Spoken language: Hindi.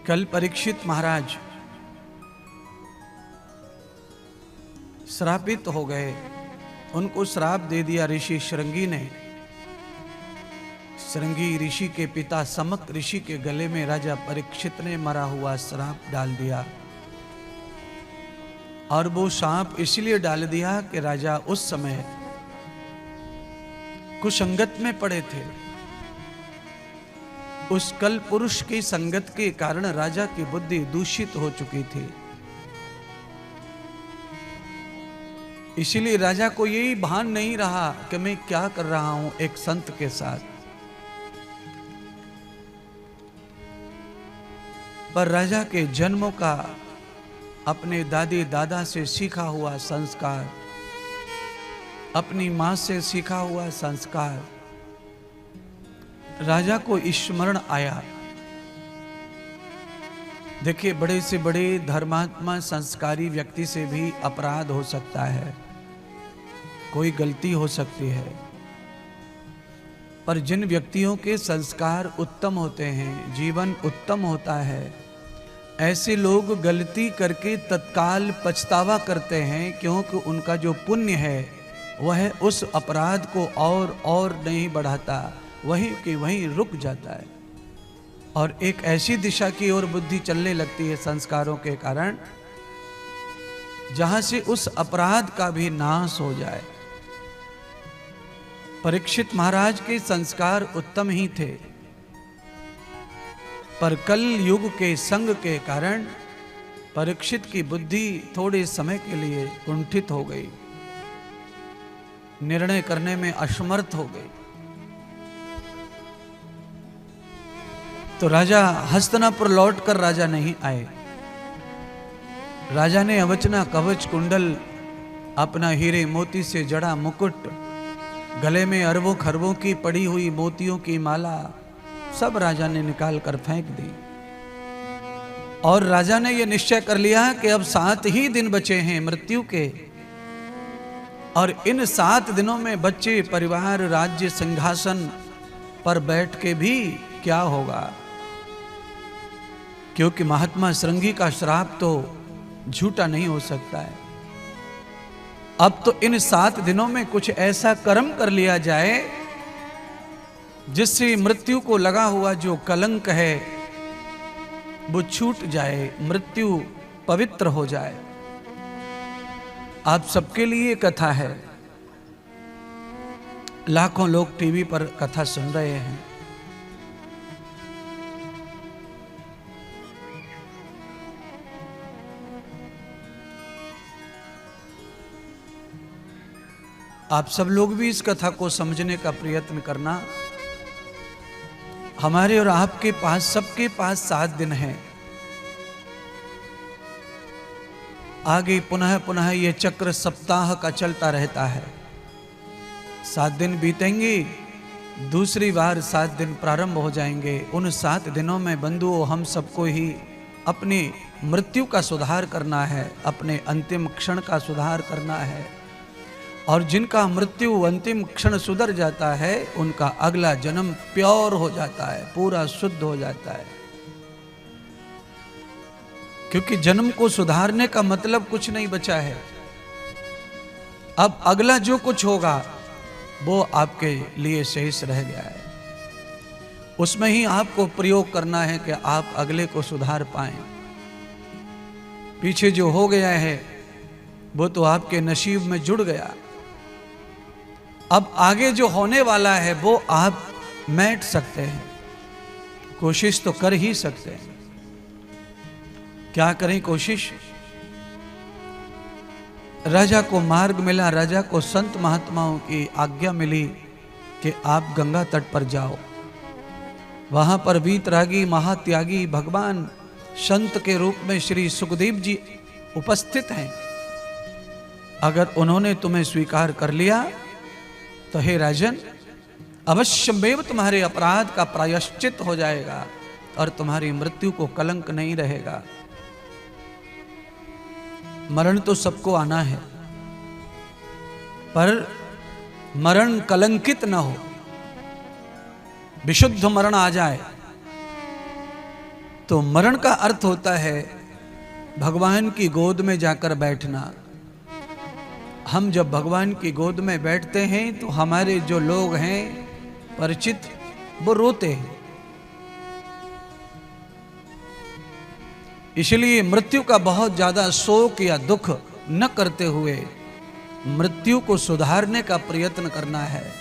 कल परीक्षित महाराज श्रापित हो गए। उनको श्राप दे दिया ऋषि शृंगी ने। शृंगी ऋषि के पिता समक ऋषि के गले में राजा परीक्षित ने मरा हुआ श्राप डाल दिया। और वो सांप इसलिए डाल दिया कि राजा उस समय कुसंगत में पड़े थे। उस कल पुरुष की संगत के कारण राजा की बुद्धि दूषित हो चुकी थी। इसीलिए राजा को यही भान नहीं रहा कि मैं क्या कर रहा हूं एक संत के साथ। पर राजा के जन्मों का अपने दादी दादा से सीखा हुआ संस्कार, अपनी मां से सीखा हुआ संस्कार राजा को स्मरण आया। देखिए, बड़े से बड़े धर्मात्मा संस्कारी व्यक्ति से भी अपराध हो सकता है, कोई गलती हो सकती है। पर जिन व्यक्तियों के संस्कार उत्तम होते हैं, जीवन उत्तम होता है, ऐसे लोग गलती करके तत्काल पछतावा करते हैं, क्योंकि उनका जो पुण्य है वह उस अपराध को और नहीं बढ़ाता, वहीं के वहीं रुक जाता है और एक ऐसी दिशा की ओर बुद्धि चलने लगती है संस्कारों के कारण, जहां से उस अपराध का भी नाश हो जाए। परीक्षित महाराज के संस्कार उत्तम ही थे, पर कल युग के संग के कारण परीक्षित की बुद्धि थोड़े समय के लिए कुंठित हो गई, निर्णय करने में असमर्थ हो गई। तो राजा हस्तिनापुर लौटकर राजा नहीं आए। राजा ने अवचना कवच कुंडल, अपना हीरे मोती से जड़ा मुकुट, गले में अरबों खरबों की पड़ी हुई मोतियों की माला, सब राजा ने निकाल कर फेंक दी। और राजा ने यह निश्चय कर लिया कि अब 7 ही दिन बचे हैं मृत्यु के, और इन 7 दिनों में बच्चे, परिवार, राज्य, सिंहासन पर बैठ के भी क्या होगा, क्योंकि महात्मा श्रृंगी का श्राप तो झूठा नहीं हो सकता है। अब तो इन 7 दिनों में कुछ ऐसा कर्म कर लिया जाए जिससे मृत्यु को लगा हुआ जो कलंक है वो छूट जाए, मृत्यु पवित्र हो जाए। आप सबके लिए कथा है, लाखों लोग टीवी पर कथा सुन रहे हैं। आप सब लोग भी इस कथा को समझने का प्रयत्न करना। हमारे और आपके पास, सबके पास 7 दिन हैं। आगे पुनः पुनः ये चक्र सप्ताह का चलता रहता है। 7 दिन बीतेंगे, दूसरी बार 7 दिन प्रारंभ हो जाएंगे। उन 7 दिनों में बंधुओं, हम सबको ही अपनी मृत्यु का सुधार करना है, अपने अंतिम क्षण का सुधार करना है। और जिनका मृत्यु अंतिम क्षण सुधर जाता है, उनका अगला जन्म प्योर हो जाता है, पूरा शुद्ध हो जाता है। क्योंकि जन्म को सुधारने का मतलब कुछ नहीं बचा है। अब अगला जो कुछ होगा वो आपके लिए शेष रह गया है, उसमें ही आपको प्रयोग करना है कि आप अगले को सुधार पाएं। पीछे जो हो गया है वो तो आपके नसीब में जुड़ गया। अब आगे जो होने वाला है वो आप मैट सकते हैं, कोशिश तो कर ही सकते हैं। क्या करें कोशिश? राजा को मार्ग मिला, राजा को संत महात्माओं की आज्ञा मिली कि आप गंगा तट पर जाओ। वहां पर वीतरागी महात्यागी भगवान संत के रूप में श्री सुखदेव जी उपस्थित हैं। अगर उन्होंने तुम्हें स्वीकार कर लिया तो हे राजन, अवश्यमेव तुम्हारे अपराध का प्रायश्चित हो जाएगा और तुम्हारी मृत्यु को कलंक नहीं रहेगा। मरण तो सबको आना है, पर मरण कलंकित न हो, विशुद्ध मरण आ जाए तो मरण का अर्थ होता है भगवान की गोद में जाकर बैठना। हम जब भगवान की गोद में बैठते हैं तो हमारे जो लोग हैं परिचित, वो रोते हैं। इसलिए मृत्यु का बहुत ज्यादा शोक या दुख न करते हुए मृत्यु को सुधारने का प्रयत्न करना है।